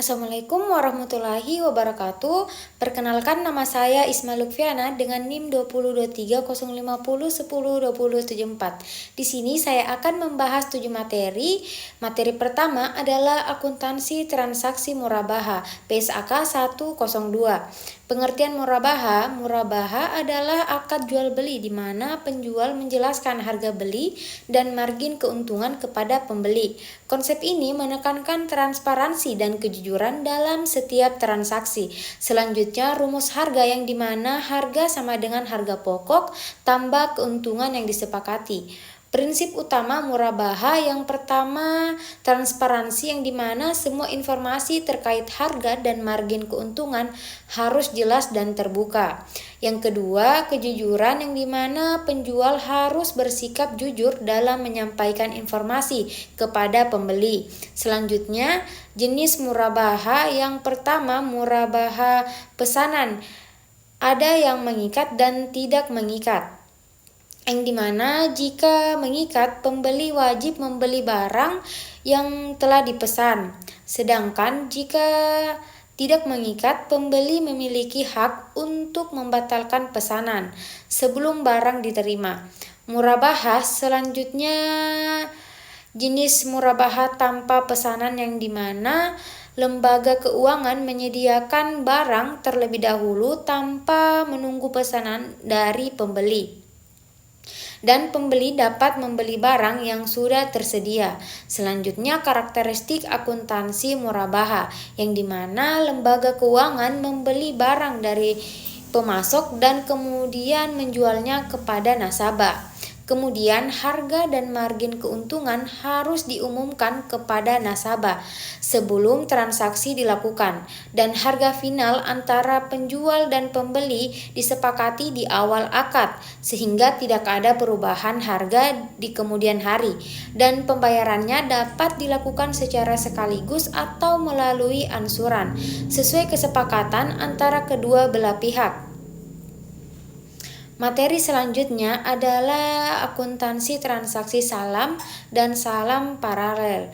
Assalamualaikum warahmatullahi wabarakatuh. Perkenalkan, nama saya Isma Lutfiana dengan NIM 202305010174. Di sini saya akan membahas 7 materi. Materi pertama adalah akuntansi transaksi murabaha PSAK 102. Pengertian murabaha. Murabaha adalah akad jual beli di mana penjual menjelaskan harga beli dan margin keuntungan kepada pembeli. Konsep ini menekankan transparansi dan kejujuran dalam setiap transaksi. Selanjutnya, rumus harga yang dimana harga sama dengan harga pokok tambah keuntungan yang disepakati. Prinsip utama murabaha yang pertama, transparansi yang dimana semua informasi terkait harga dan margin keuntungan harus jelas dan terbuka. Yang kedua, kejujuran yang dimana penjual harus bersikap jujur dalam menyampaikan informasi kepada pembeli. Selanjutnya, jenis murabaha yang pertama, murabaha pesanan. Ada yang mengikat dan tidak mengikat. Yang dimana jika mengikat, pembeli wajib membeli barang yang telah dipesan. Sedangkan jika tidak mengikat, pembeli memiliki hak untuk membatalkan pesanan sebelum barang diterima. Murabaha selanjutnya, jenis murabaha tanpa pesanan yang dimana lembaga keuangan menyediakan barang terlebih dahulu tanpa menunggu pesanan dari pembeli. Dan pembeli dapat membeli barang yang sudah tersedia. Selanjutnya, karakteristik akuntansi murabaha yang dimana lembaga keuangan membeli barang dari pemasok dan kemudian menjualnya kepada nasabah. Kemudian harga dan margin keuntungan harus diumumkan kepada nasabah sebelum transaksi dilakukan, dan harga final antara penjual dan pembeli disepakati di awal akad sehingga tidak ada perubahan harga di kemudian hari, dan pembayarannya dapat dilakukan secara sekaligus atau melalui ansuran sesuai kesepakatan antara kedua belah pihak. Materi selanjutnya adalah akuntansi transaksi salam dan salam paralel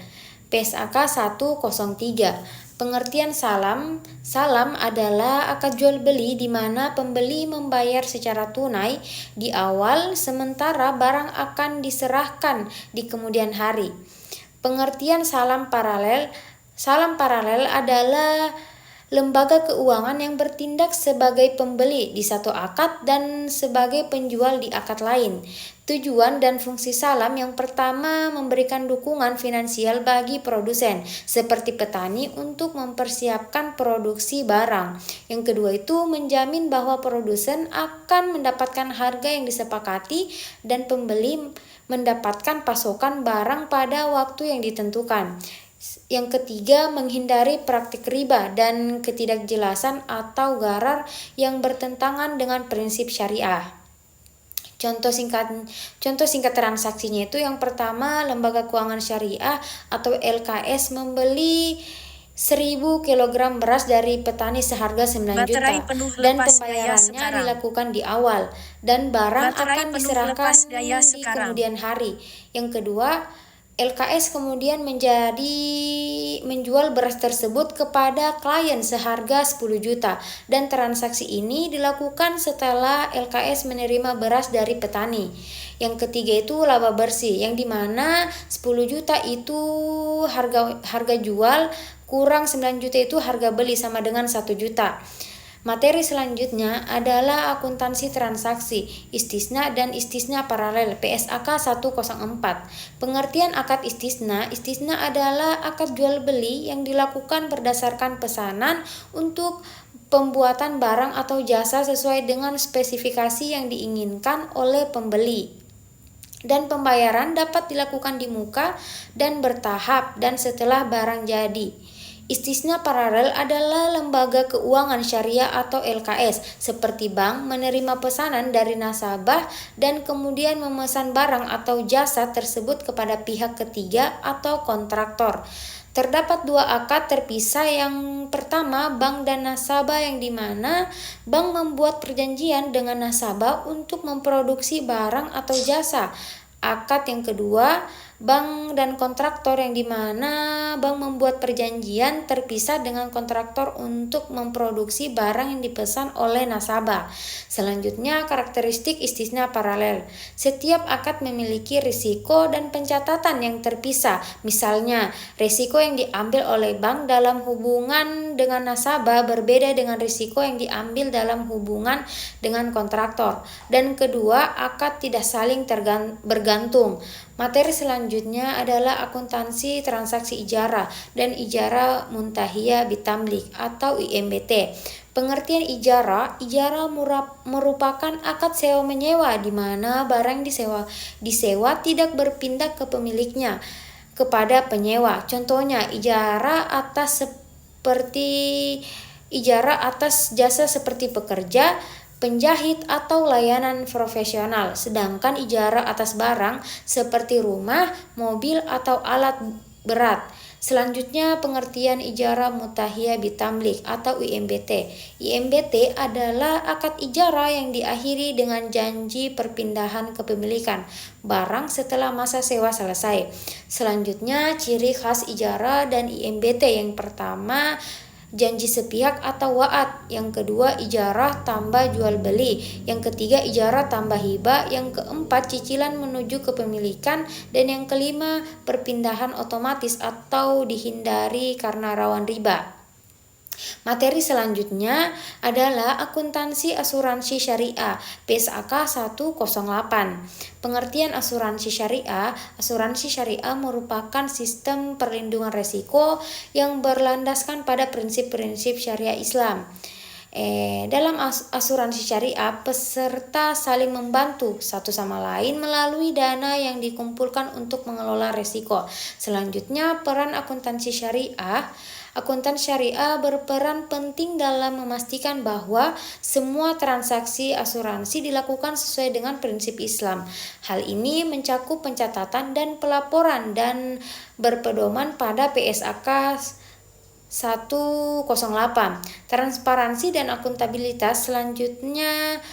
PSAK 103. Pengertian salam. Salam adalah akad jual beli di mana pembeli membayar secara tunai di awal sementara barang akan diserahkan di kemudian hari. Pengertian salam paralel. Salam paralel adalah lembaga keuangan yang bertindak sebagai pembeli di satu akad dan sebagai penjual di akad lain. Tujuan dan fungsi salam yang pertama, memberikan dukungan finansial bagi produsen seperti petani untuk mempersiapkan produksi barang. Yang kedua itu menjamin bahwa produsen akan mendapatkan harga yang disepakati dan pembeli mendapatkan pasokan barang pada waktu yang ditentukan. Yang ketiga, menghindari praktik riba dan ketidakjelasan atau gharar yang bertentangan dengan prinsip syariah. Contoh singkat transaksinya itu yang pertama, lembaga keuangan syariah atau LKS membeli 1000 kg beras dari petani seharga 9 juta dan pembayarannya dilakukan di awal dan barang akan diserahkan di kemudian hari. Yang kedua, LKS kemudian menjual beras tersebut kepada klien seharga 10 juta dan transaksi ini dilakukan setelah LKS menerima beras dari petani. Yang ketiga itu laba bersih yang dimana 10 juta itu harga jual kurang 9 juta itu harga beli sama dengan 1 juta. Materi selanjutnya adalah akuntansi transaksi, istisna dan istisna paralel PSAK 104. Pengertian akad istisna. Istisna adalah akad jual beli yang dilakukan berdasarkan pesanan untuk pembuatan barang atau jasa sesuai dengan spesifikasi yang diinginkan oleh pembeli. Dan pembayaran dapat dilakukan di muka dan bertahap dan setelah barang jadi. Istisna paralel adalah lembaga keuangan syariah atau LKS seperti bank menerima pesanan dari nasabah dan kemudian memesan barang atau jasa tersebut kepada pihak ketiga atau kontraktor. Terdapat dua akad terpisah. Yang pertama, bank dan nasabah yang dimana bank membuat perjanjian dengan nasabah untuk memproduksi barang atau jasa. Akad yang kedua, bank dan kontraktor, yang dimana bank membuat perjanjian terpisah dengan kontraktor untuk memproduksi barang yang dipesan oleh nasabah. Selanjutnya, karakteristik istisna paralel. Setiap akad memiliki risiko dan pencatatan yang terpisah. Misalnya, risiko yang diambil oleh bank dalam hubungan dengan nasabah berbeda dengan risiko yang diambil dalam hubungan dengan kontraktor. Dan kedua, akad tidak saling bergantung. Materi selanjutnya adalah akuntansi transaksi ijarah dan ijarah muntahiyah bitamlik atau IMBT. Pengertian ijarah merupakan akad sewa menyewa di mana barang disewa tidak berpindah ke pemiliknya kepada penyewa. Contohnya ijarah atas jasa seperti pekerja, penjahit atau layanan profesional, sedangkan ijarah atas barang seperti rumah, mobil atau alat berat. Selanjutnya, pengertian ijarah mutahiyah bitamlik atau IMBT. IMBT adalah akad ijarah yang diakhiri dengan janji perpindahan kepemilikan barang setelah masa sewa selesai. Selanjutnya, ciri khas ijarah dan IMBT. Yang pertama, janji sepihak atau wa'ad. Yang kedua, ijarah tambah jual beli. Yang ketiga, ijarah tambah hibah. Yang keempat, cicilan menuju kepemilikan. Dan yang kelima, perpindahan otomatis atau dihindari karena rawan riba. Materi selanjutnya adalah akuntansi asuransi syariah PSAK 108. Pengertian asuransi syariah merupakan sistem perlindungan risiko yang berlandaskan pada prinsip-prinsip syariah Islam. Dalam asuransi syariah, peserta saling membantu satu sama lain melalui dana yang dikumpulkan untuk mengelola risiko. Selanjutnya, peran akuntansi syariah. Akuntan syariah berperan penting dalam memastikan bahwa semua transaksi asuransi dilakukan sesuai dengan prinsip Islam. Hal ini mencakup pencatatan dan pelaporan dan berpedoman pada PSAK 108. Transparansi dan akuntabilitas. Selanjutnya,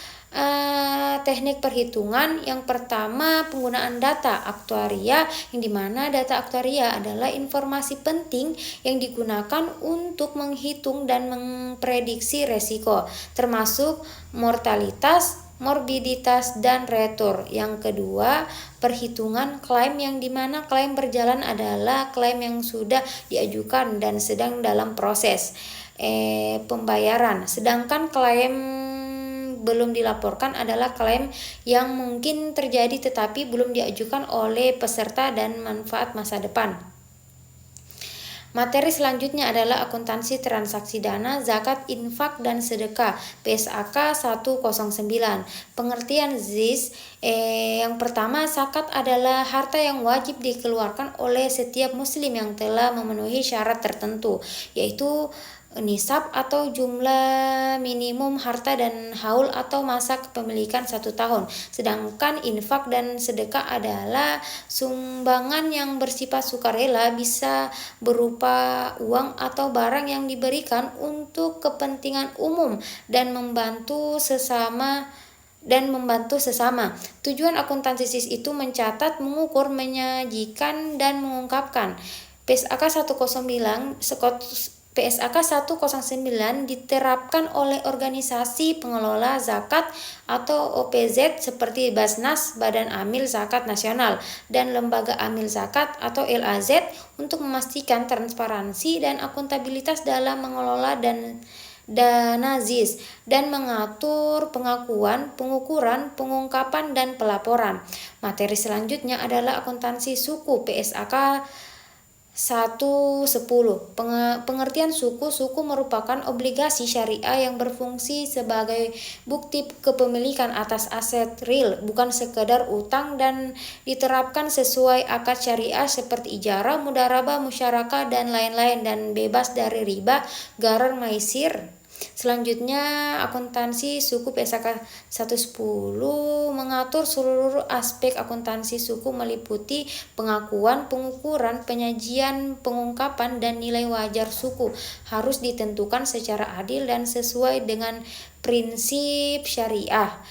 teknik perhitungan. Yang pertama, penggunaan data aktuaria, yang dimana data aktuaria adalah informasi penting yang digunakan untuk menghitung dan memprediksi resiko, termasuk mortalitas, morbiditas, dan retur. Yang kedua, perhitungan klaim, yang dimana klaim berjalan adalah klaim yang sudah diajukan dan sedang dalam proses pembayaran. Sedangkan klaim belum dilaporkan adalah klaim yang mungkin terjadi tetapi belum diajukan oleh peserta dan manfaat masa depan. Materi selanjutnya adalah akuntansi transaksi dana, zakat, infak, dan sedekah PSAK 109. Pengertian ZIS. Yang pertama, zakat adalah harta yang wajib dikeluarkan oleh setiap muslim yang telah memenuhi syarat tertentu, yaitu nisab atau jumlah minimum harta dan haul atau masa kepemilikan 1 tahun. Sedangkan infak dan sedekah adalah sumbangan yang bersifat sukarela, bisa berupa uang atau barang yang diberikan untuk kepentingan umum dan membantu sesama. Tujuan akuntansi SIS itu mencatat, mengukur, menyajikan, dan mengungkapkan. PSAK 109 diterapkan oleh organisasi pengelola zakat atau OPZ seperti Basnas, Badan Amil Zakat Nasional, dan Lembaga Amil Zakat atau LAZ untuk memastikan transparansi dan akuntabilitas dalam mengelola dana ZIS dan mengatur pengakuan, pengukuran, pengungkapan, dan pelaporan. Materi selanjutnya adalah akuntansi suku PSAK 110. Pengertian suku. Suku merupakan obligasi syariah yang berfungsi sebagai bukti kepemilikan atas aset real, bukan sekedar utang, dan diterapkan sesuai akad syariah seperti ijarah, mudarabah, musyarakah, dan lain-lain, dan bebas dari riba, gharar, maisir. Selanjutnya, akuntansi suku PSAK 110 mengatur seluruh aspek akuntansi suku meliputi pengakuan, pengukuran, penyajian, pengungkapan, dan nilai wajar suku harus ditentukan secara adil dan sesuai dengan prinsip syariah.